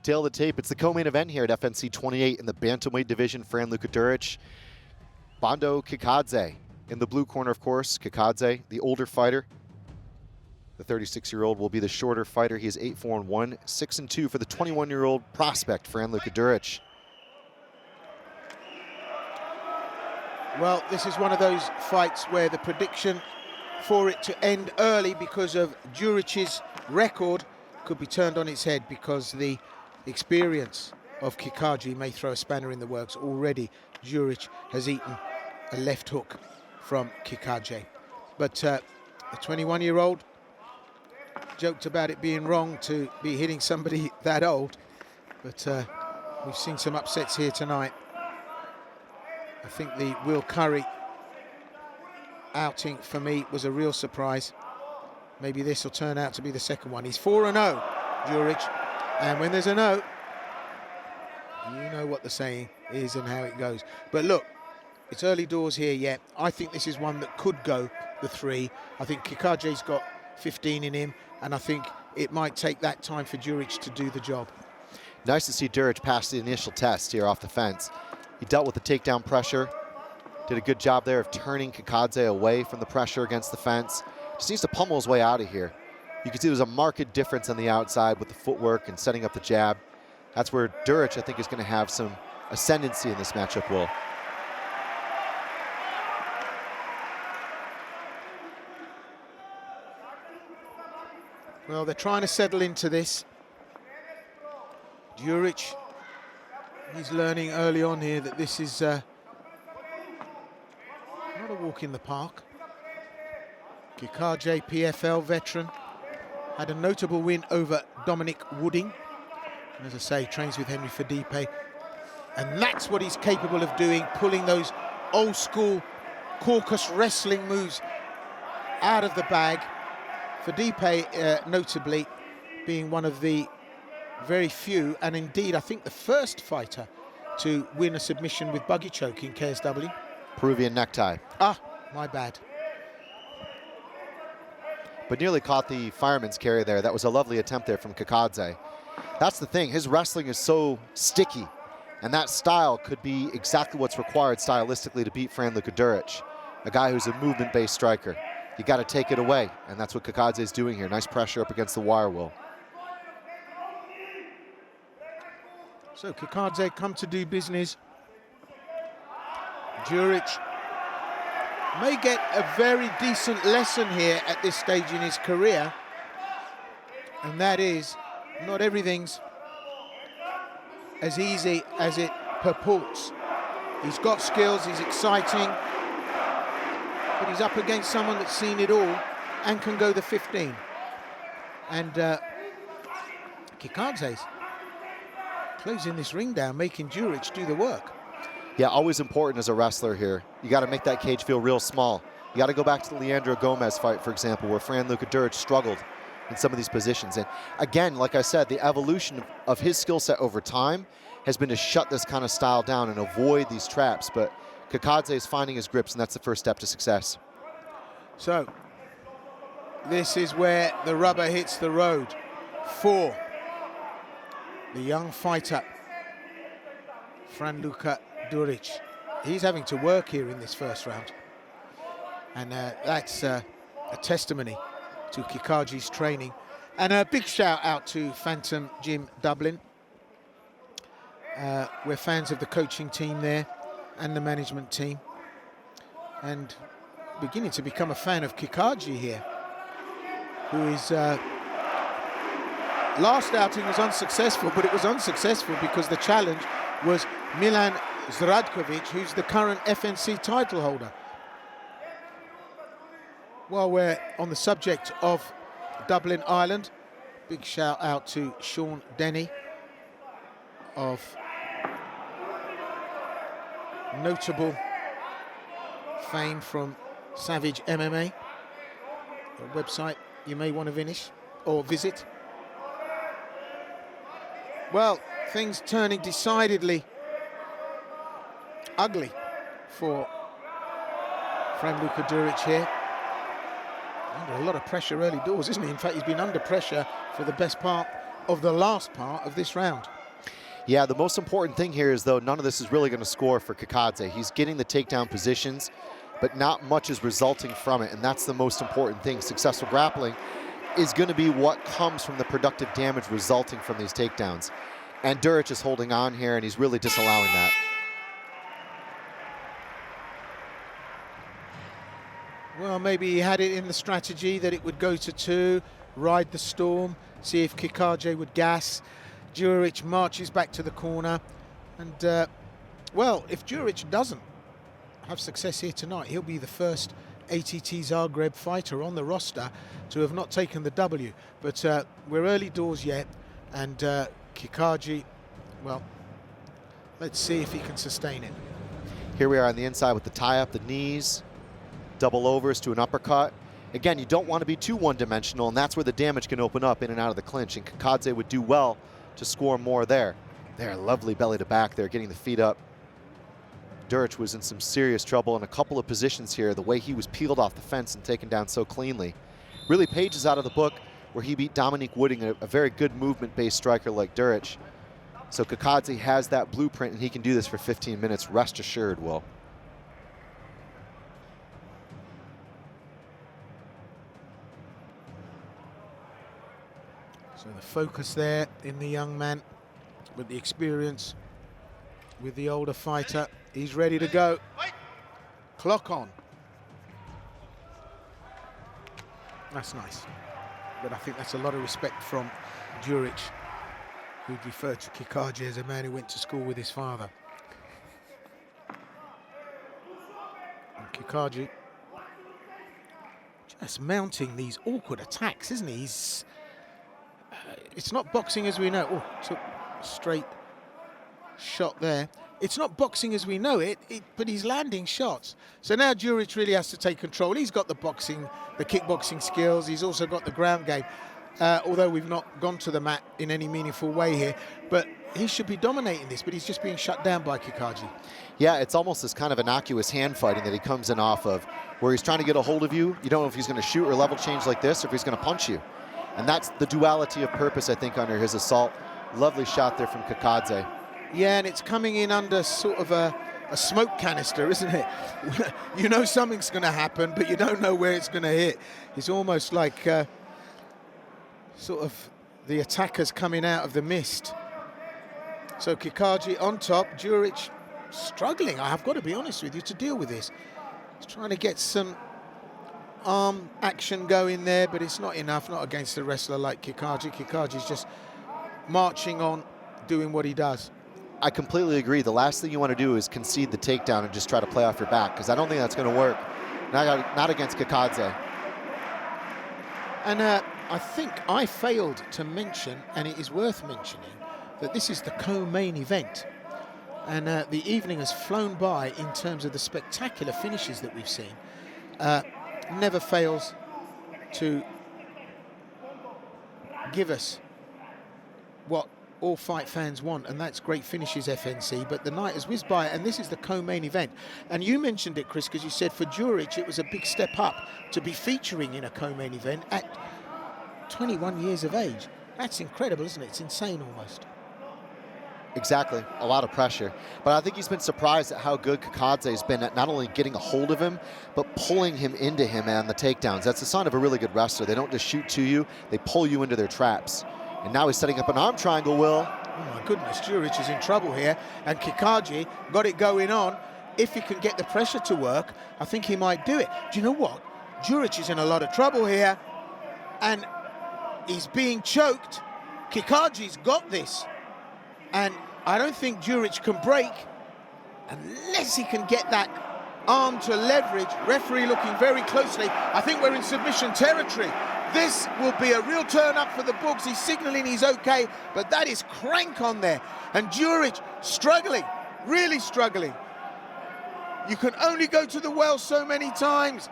Tail of the tape. It's the co-main event here at FNC 28 in the bantamweight division. Luka Duric, Bondo KIKADZE in the blue corner, of course. KIKADZE, the older fighter. The 36-year-old will be the shorter fighter. He is 8-4-1, 6-2 for the 21-year-old prospect, Luka Duric. Well, this is one of those fights where the prediction for it to end early because of Duric's record could be turned on its head, because the experience of KIKADZE may throw a spanner in the works. Already Duric has eaten a left hook from KIKADZE. But the 21-year-old joked about it being wrong to be hitting somebody that old, but we've seen some upsets here tonight. I think the Will Curry outing for me was a real surprise. Maybe this will turn out to be the second one. He's 4-0, Duric, and when there's a no, you know what the saying is and how it goes. But look, it's early doors here yet. I think this is one that could go the 3. I think KIKADZE's got 15 in him, and I think it might take that time for Duric to do the job. Nice to see Duric pass the initial test here off the fence. He dealt with the takedown pressure, did a good job there of turning KIKADZE away from the pressure against the fence. Just needs to pummel his way out of here. You can see there's a marked difference on the outside with the footwork and setting up the jab. That's where Duric, I think, is going to have some ascendancy in this matchup, Will. Well, they're trying to settle into this. Duric, he's learning early on here that this is not a walk in the park. KIKADZE, PFL veteran, had a notable win over Dominic Wooding. And as I say, trains with Henry Fadipe. And that's what he's capable of doing, pulling those old school Caucus wrestling moves out of the bag. Fadipe, notably, being one of the very few, and indeed, I think the first fighter to win a submission with buggy choke in KSW. Peruvian necktie. Ah, my bad. But nearly caught the fireman's carry there. That was a lovely attempt there from KIKADZE. That's the thing, his wrestling is so sticky, and that style could be exactly what's required stylistically to beat Luka Duric, a guy who's a movement-based striker. You got to take it away, and that's what KIKADZE is doing here. Nice pressure up against the wire, Will. So KIKADZE come to do business. Duric may get a very decent lesson here at this stage in his career, and that is, not everything's as easy as it purports. He's got skills, he's exciting, but he's up against someone that's seen it all and can go the 15. And KIKADZE's closing this ring down, making Duric do the work. Yeah, always important as a wrestler here. You got to make that cage feel real small. You got to go back to the Leandro Gomez fight, for example, where Luka Duric struggled in some of these positions. And again, like I said, the evolution of his skill set over time has been to shut this kind of style down and avoid these traps. But KIKADZE is finding his grips, and that's the first step to success. So this is where the rubber hits the road for the young fighter, Luka Duric. He's having to work here in this first round. And that's a testimony to KIKADZE's training. And a big shout out to Phantom Gym Dublin. We're fans of the coaching team there and the management team. And beginning to become a fan of KIKADZE here, who is... last outing was unsuccessful, but it was unsuccessful because the challenge was Milan Zdravkovic, who's the current FNC title holder. While we're on the subject of Dublin, Ireland, big shout out to Sean Denny of notable fame from Savage MMA, a website you may want to visit. Well, things turning decidedly ugly for Luka Duric here. Under a lot of pressure early doors, isn't he? In fact, he's been under pressure for the best part of the last part of this round. Yeah, the most important thing here is, though, none of this is really going to score for KIKADZE. He's getting the takedown positions, but not much is resulting from it, and that's the most important thing. Successful grappling is going to be what comes from the productive damage resulting from these takedowns. And DURIC is holding on here, and he's really disallowing that. Well, maybe he had it in the strategy that it would go to 2, ride the storm, see if KIKADZE would gas. DURIC marches back to the corner, and well, if DURIC doesn't have success here tonight, he'll be the first ATT Zagreb fighter on the roster to have not taken the W. But we're early doors yet, and KIKADZE, well, let's see if he can sustain it. Here we are on the inside with the tie-up, the knees, double overs to an uppercut. Again, you don't want to be too one-dimensional, and that's where the damage can open up in and out of the clinch, and KIKADZE would do well to score more there. There, lovely belly to back there, getting the feet up. DURIC was in some serious trouble in a couple of positions here, the way he was peeled off the fence and taken down so cleanly. Really pages out of the book where he beat Dominique Wooding, a very good movement-based striker like DURIC. So KIKADZE has that blueprint, and he can do this for 15 minutes, rest assured, Will. So the focus there in the young man, with the experience, with the older fighter. He's ready to go. Clock on. That's nice. But I think that's a lot of respect from DURIC, who'd referred to KIKADZE as a man who went to school with his father. And KIKADZE just mounting these awkward attacks, isn't he? He's it's not boxing as we know. Oh, took a straight shot there. It's not boxing as we know it, but he's landing shots. So now DURIC really has to take control. He's got the boxing, the kickboxing skills. He's also got the ground game. Although we've not gone to the mat in any meaningful way here, but he should be dominating this, but he's just being shut down by KIKADZE. Yeah, it's almost this kind of innocuous hand fighting that he comes in off of, where he's trying to get a hold of you. You don't know if he's going to shoot or level change like this, or if he's going to punch you. And that's the duality of purpose, I think, under his assault. Lovely shot there from KIKADZE. Yeah, and it's coming in under sort of a smoke canister, isn't it? You know something's going to happen, but you don't know where it's going to hit. It's almost like sort of the attackers coming out of the mist. So KIKADZE on top, DURIC struggling, I have got to be honest with you, to deal with this. He's trying to get some arm action going there, but it's not enough, not against a wrestler like KIKADZE. KIKADZE's just marching on, doing what he does. I completely agree. The last thing you want to do is concede the takedown and just try to play off your back, because I don't think that's going to work. Not against KIKADZE. And I think I failed to mention, and it is worth mentioning, that this is the co-main event. And the evening has flown by in terms of the spectacular finishes that we've seen. Never fails to give us what all fight fans want, and that's great finishes, FNC. But the night has whizzed by, and this is the co-main event. And you mentioned it, Chris, because you said for DURIC it was a big step up to be featuring in a co-main event at 21 years of age. That's incredible, isn't it? It's insane almost. Exactly, a lot of pressure. But I think he's been surprised at how good KIKADZE has been at not only getting a hold of him, but pulling him into him on the takedowns. That's a sign of a really good wrestler. They don't just shoot to you, they pull you into their traps. And now he's setting up an arm triangle, Will. Oh my goodness, DURIC is in trouble here, and KIKADZE got it going on. If he can get the pressure to work, I think he might do it. Do you know what? DURIC is in a lot of trouble here, and he's being choked. KIKADZE's got this, and I don't think DURIC can break unless he can get that arm to leverage. Referee looking very closely. I think we're in submission territory. This will be a real turn up for the books. He's signaling he's okay, but that is crank on there. And DURIC struggling, really struggling. You can only go to the well so many times.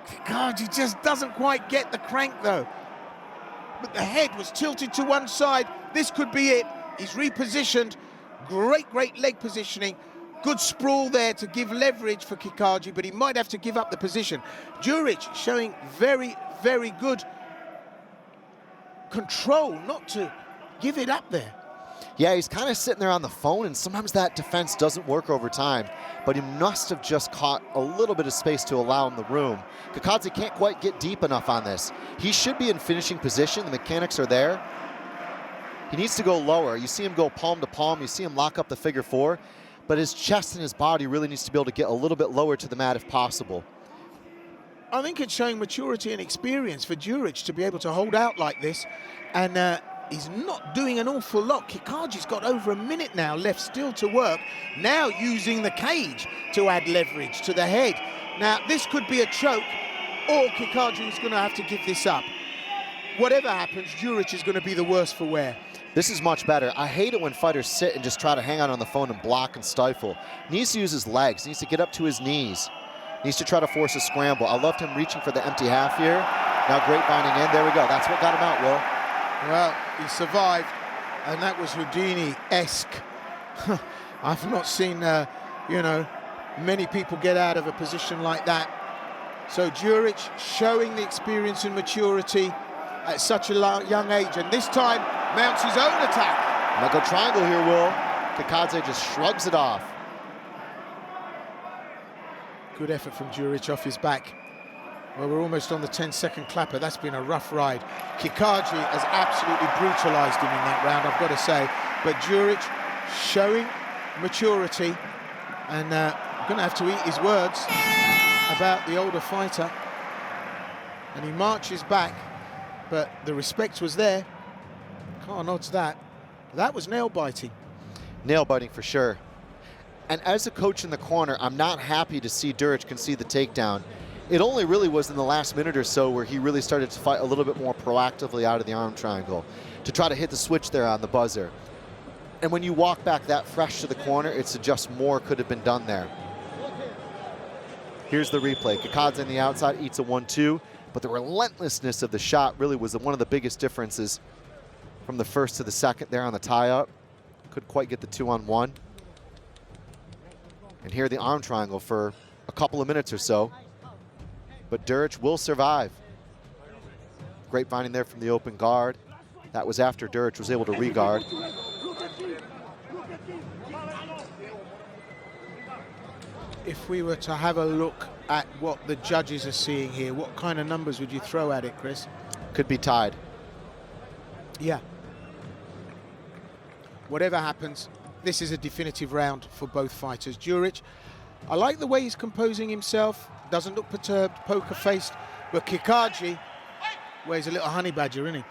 KIKADZE just doesn't quite get the crank though. But the head was tilted to one side. This could be it. He's repositioned. Great leg positioning. Good sprawl there to give leverage for KIKADZE, but he might have to give up the position. DURIC showing very good control, not to give it up there. Yeah, he's kind of sitting there on the phone, and sometimes that defense doesn't work over time, but he must have just caught a little bit of space to allow him the room. KIKADZE can't quite get deep enough on this. He should be in finishing position. The mechanics are there. He needs to go lower. You see him go palm to palm. You see him lock up the figure four, but his chest and his body really needs to be able to get a little bit lower to the mat if possible. I think it's showing maturity and experience for DURIC to be able to hold out like this, and he's not doing an awful lot. KIKADZE's got over a minute now left still to work, now using the cage to add leverage to the head. Now, this could be a choke, or KIKADZE is going to have to give this up. Whatever happens, DURIC is going to be the worse for wear. This is much better. I hate it when fighters sit and just try to hang on the phone and block and stifle. He needs to use his legs. He needs to get up to his knees. He needs to try to force a scramble. I loved him reaching for the empty half here. Now grapevining in. There we go. That's what got him out, Will. Well, he survived, and that was Houdini-esque. I've not seen, you know, many people get out of a position like that. So DURIC showing the experience and maturity at such a young age, and this time mounts his own attack. Might go triangle here, Will. KIKADZE just shrugs it off. Good effort from DURIC off his back. Well, we're almost on the 10-second clapper. That's been a rough ride. KIKADZE has absolutely brutalized him in that round, I've got to say. But DURIC showing maturity, and I'm going to have to eat his words about the older fighter. And he marches back, but the respect was there. Can't odds that. That was nail-biting. Nail-biting for sure. And as a coach in the corner, I'm not happy to see DURIC concede the takedown. It only really was in the last minute or so where he really started to fight a little bit more proactively out of the arm triangle to try to hit the switch there on the buzzer. And when you walk back that fresh to the corner, it suggests more could have been done there. Here's the replay. KIKADZE on the outside eats a 1-2, but the relentlessness of the shot really was one of the biggest differences from the first to the second there on the tie-up. Couldn't quite get the 2-on-1. And here the arm triangle for a couple of minutes or so. But DURIC will survive. Grapevining there from the open guard. That was after DURIC was able to re-guard. If we were to have a look at what the judges are seeing here, what kind of numbers would you throw at it, Chris? Could be tied. Yeah. Whatever happens, this is a definitive round for both fighters. DURIC, I like the way he's composing himself. Doesn't look perturbed, poker-faced. But KIKADZE, well, he's a little honey badger, isn't he?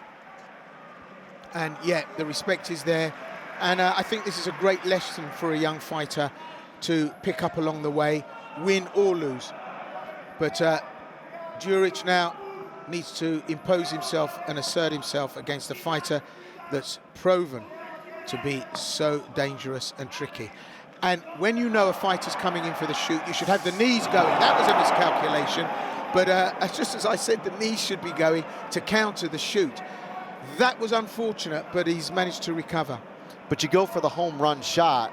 And yeah, the respect is there. And I think this is a great lesson for a young fighter to pick up along the way, win or lose. But DURIC now needs to impose himself and assert himself against a fighter that's proven to be so dangerous and tricky. And when you know a fighter's coming in for the shoot, you should have the knees going. That was a miscalculation, but just as I said, the knees should be going to counter the shoot. That was unfortunate, but he's managed to recover. But you go for the home run shot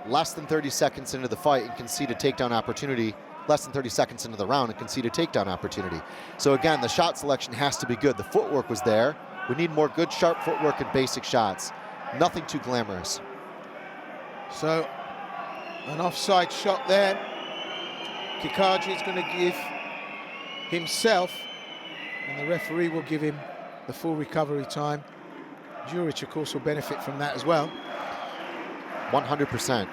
less than 30 seconds into the fight and concede a takedown opportunity, less than 30 seconds into the round and concede a takedown opportunity. So again, the shot selection has to be good. The footwork was there. We need more good, sharp footwork and basic shots. Nothing too glamorous. So, an offside shot there. KIKADZE is going to give himself, and the referee will give him the full recovery time. DURIC, of course, will benefit from that as well. 100%.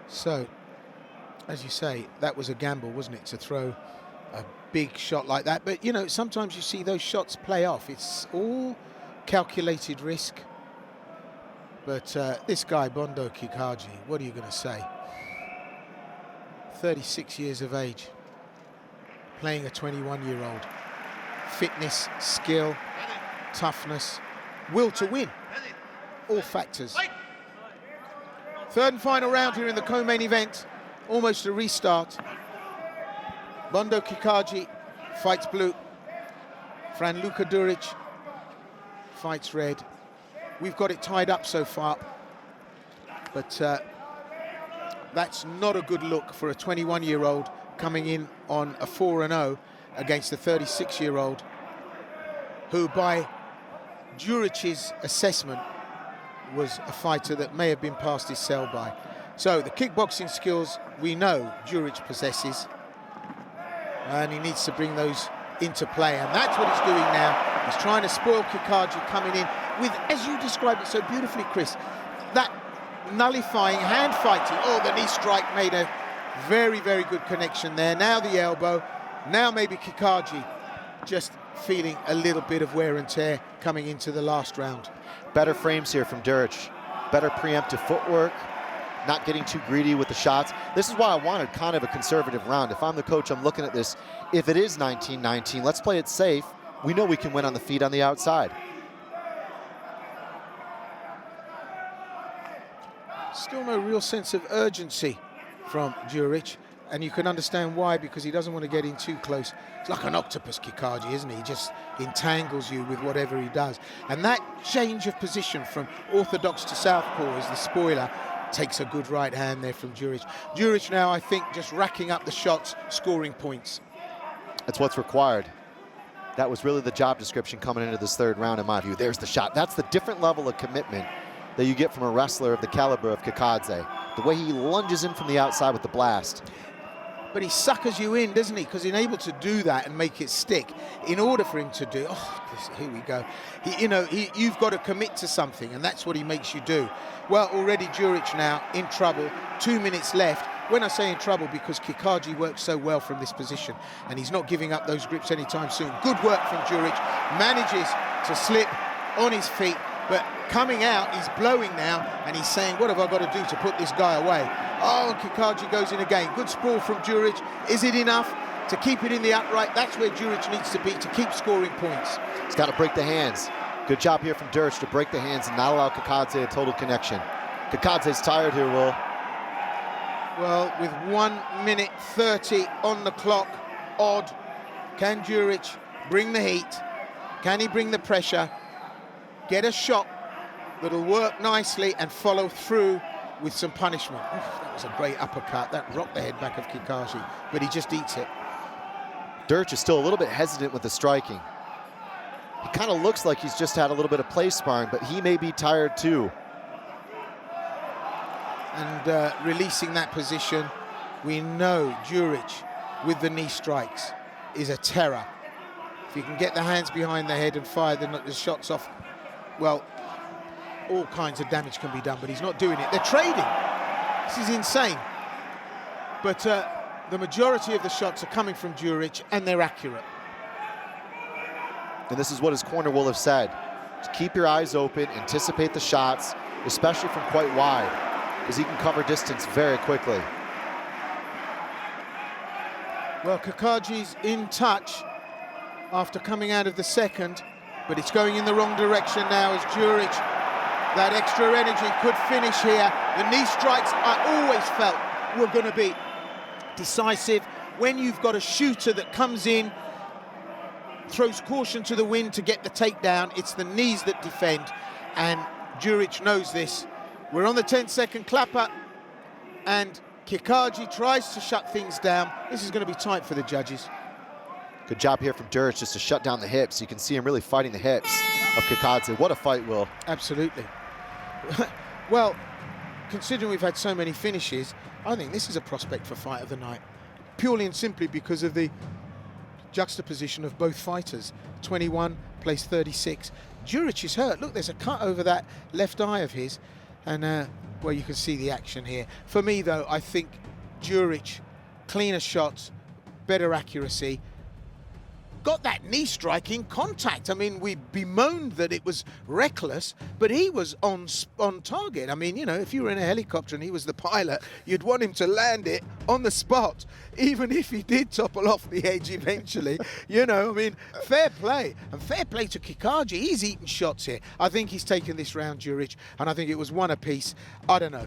So, as you say, that was a gamble, wasn't it, to throw a big shot like that? But, you know, sometimes you see those shots play off. It's all calculated risk. But this guy, Bondo KIKADZE, what are you going to say? 36 years of age, playing a 21-year-old. Fitness, skill, toughness, will to win. All factors. Third and final round here in the co-main event. Almost a restart. Bondo KIKADZE fights blue. Franluka DURIC fights red. We've got it tied up so far, but that's not a good look for a 21-year-old coming in on a 4-0 against the 36-year-old, who by DURIC's assessment was a fighter that may have been past his sell-by. So the kickboxing skills we know DURIC possesses, and he needs to bring those into play, and that's what he's doing now. He's trying to spoil KIKADZE coming in with, as you described it so beautifully, Chris, that nullifying hand fighting. Oh, the knee strike made a very, very good connection there. Now the elbow, now maybe KIKADZE just feeling a little bit of wear and tear coming into the last round. Better frames here from DURIC, better preemptive footwork, not getting too greedy with the shots. This is why I wanted kind of a conservative round. If I'm the coach, I'm looking at this. If it is 19-19, let's play it safe. We know we can win on the feet on the outside. Still no real sense of urgency from DURIC, and you can understand why, because he doesn't want to get in too close. It's like an octopus, KIKADZE, isn't he? He just entangles you with whatever he does. And that change of position from orthodox to southpaw is the spoiler. Takes a good right hand there from DURIC. DURIC now, I think, just racking up the shots, scoring points. That's what's required. That was really the job description coming into this third round, in my view. There's the shot. That's the different level of commitment that you get from a wrestler of the caliber of KIKADZE. The way he lunges in from the outside with the blast. But he suckers you in, doesn't he? Because he's able to do that and make it stick. In order for him to do, here we go. You've got to commit to something, and that's what he makes you do. Well, already DURIC now in trouble. 2 minutes left. When I say in trouble, because KIKADZE works so well from this position, and he's not giving up those grips anytime soon. Good work from DURIC. Manages to slip on his feet, but coming out, he's blowing now, and he's saying, what have I got to do to put this guy away? Oh, KIKADZE goes in again. Good sprawl from DURIC. Is it enough to keep it in the upright? That's where DURIC needs to be to keep scoring points. He's got to break the hands. Good job here from DURIC to break the hands and not allow KIKADZE a total connection. KIKADZE's tired here, Will. Well, with 1 minute 30 on the clock, odd. Can DURIC bring the heat? Can he bring the pressure? Get a shot that'll work nicely and follow through with some punishment. Oof, that was a great uppercut. That rocked the head back of KIKADZE, but he just eats it. DURIC is still a little bit hesitant with the striking. He kind of looks like he's just had a little bit of play sparring, but he may be tired too. And releasing that position, we know DURIC with the knee strikes is a terror. If you can get the hands behind the head and fire the shots off, well, all kinds of damage can be done, but he's not doing it. They're trading. This is insane. But the majority of the shots are coming from DURIC, and they're accurate. And this is what his corner will have said. To keep your eyes open, anticipate the shots, especially from quite wide, because he can cover distance very quickly. Well, KIKADZE's in touch after coming out of the second, but it's going in the wrong direction now as DURIC, that extra energy, could finish here. The knee strikes, I always felt, were going to be decisive. When you've got a shooter that comes in, throws caution to the wind to get the takedown, it's the knees that defend, and DURIC knows this. We're on the 10-second clapper, and KIKADZE tries to shut things down. This is going to be tight for the judges. Good job here from DURIC just to shut down the hips. You can see him really fighting the hips of KIKADZE. What a fight, Will. Absolutely. Well, considering we've had so many finishes, I think this is a prospect for fight of the night, purely and simply because of the juxtaposition of both fighters. 21 plays 36. DURIC is hurt. Look, there's a cut over that left eye of his, and well, you can see the action here. For me, though, I think DURIC, cleaner shots, better accuracy, got that knee strike in contact. I mean, we bemoaned that it was reckless, but he was on target. I mean, you know, if you were in a helicopter and he was the pilot, you'd want him to land it on the spot, even if he did topple off the edge eventually. You know, I mean, fair play. And fair play to KIKADZE. He's eating shots here. I think he's taken this round, DURIC, and I think it was one apiece. I don't know.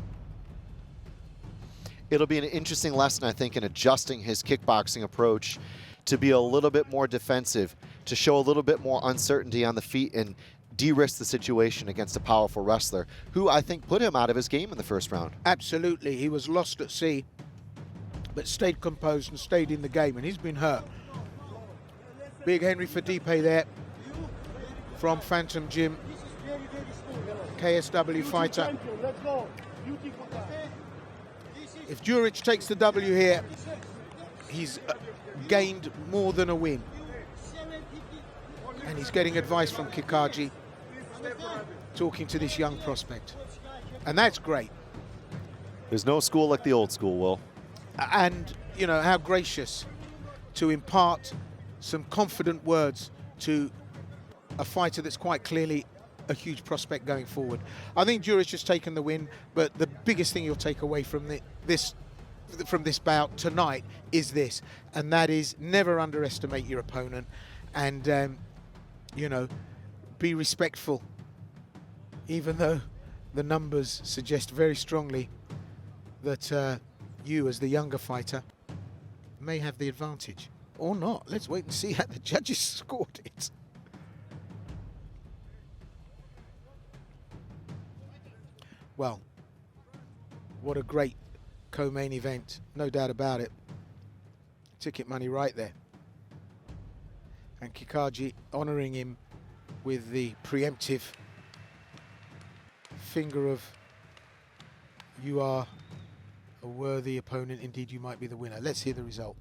It'll be an interesting lesson, I think, in adjusting his kickboxing approach to be a little bit more defensive, to show a little bit more uncertainty on the feet and de-risk the situation against a powerful wrestler who I think put him out of his game in the first round. Absolutely. He was lost at sea but stayed composed and stayed in the game, and he's been hurt. Big Henry Fadipe there from Phantom Gym, KSW fighter. If DURIC takes the W here, he's gained more than a win. And he's getting advice from KIKADZE, talking to this young prospect. And that's great. There's no school like the old school, Will. And, you know, how gracious to impart some confident words to a fighter that's quite clearly a huge prospect going forward. I think DURIC has taken the win, but the biggest thing you'll take away from this bout tonight is this, and that is never underestimate your opponent, and you know, be respectful, even though the numbers suggest very strongly that you, as the younger fighter, may have the advantage. Or not. Let's wait and see how the judges scored it. Well, what a great co-main event, no doubt about it. Ticket money right there. And KIKADZE honouring him with the preemptive finger of, you are a worthy opponent, indeed you might be the winner. Let's hear the result.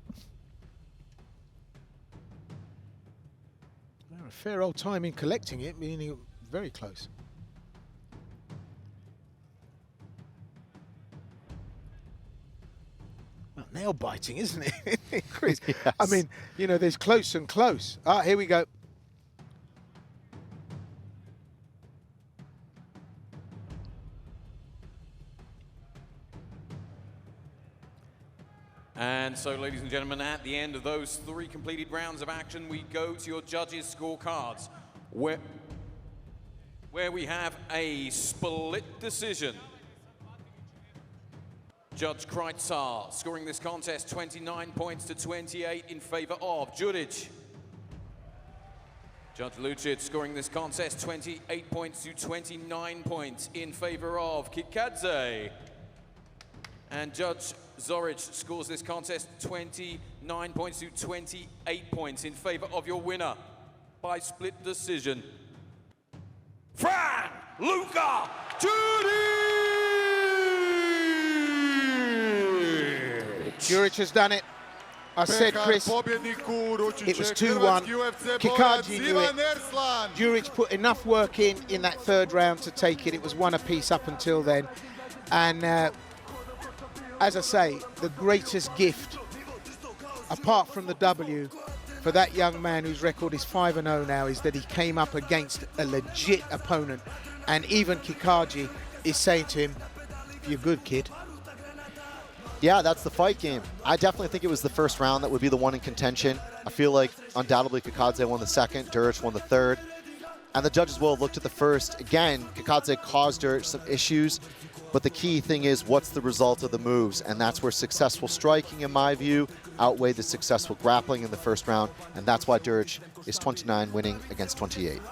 Well, a fair old time in collecting it, meaning very close. Well, nail biting, isn't it, Chris? Yes. I mean, you know, there's close and close. Ah, here we go. And so, ladies and gentlemen, at the end of those 3 completed rounds of action, we go to your judges' scorecards, where we have a split decision. Judge Kreitzar scoring this contest 29 points to 28 in favor of DURIC. Judge Lucic scoring this contest 28 points to 29 points in favor of KIKADZE. And Judge Zoric scores this contest 29 points to 28 points in favor of your winner by split decision, Fran Luca DURIC! DURIC has done it. I said, Chris, it was 2-1. KIKADZE knew it. DURIC put enough work in that 3rd round to take it. It was 1 apiece up until then. And as I say, the greatest gift, apart from the W, for that young man whose record is 5-0 now, is that he came up against a legit opponent. And even KIKADZE is saying to him, "You're good, kid." Yeah, that's the fight game. I definitely think it was the first round that would be the one in contention. I feel like undoubtedly KIKADZE won the 2nd, DURIC won the 3rd. And the judges will have looked at the first. Again, KIKADZE caused DURIC some issues, but the key thing is what's the result of the moves, and that's where successful striking, in my view, outweighed the successful grappling in the first round, and that's why DURIC is 29 winning against 28.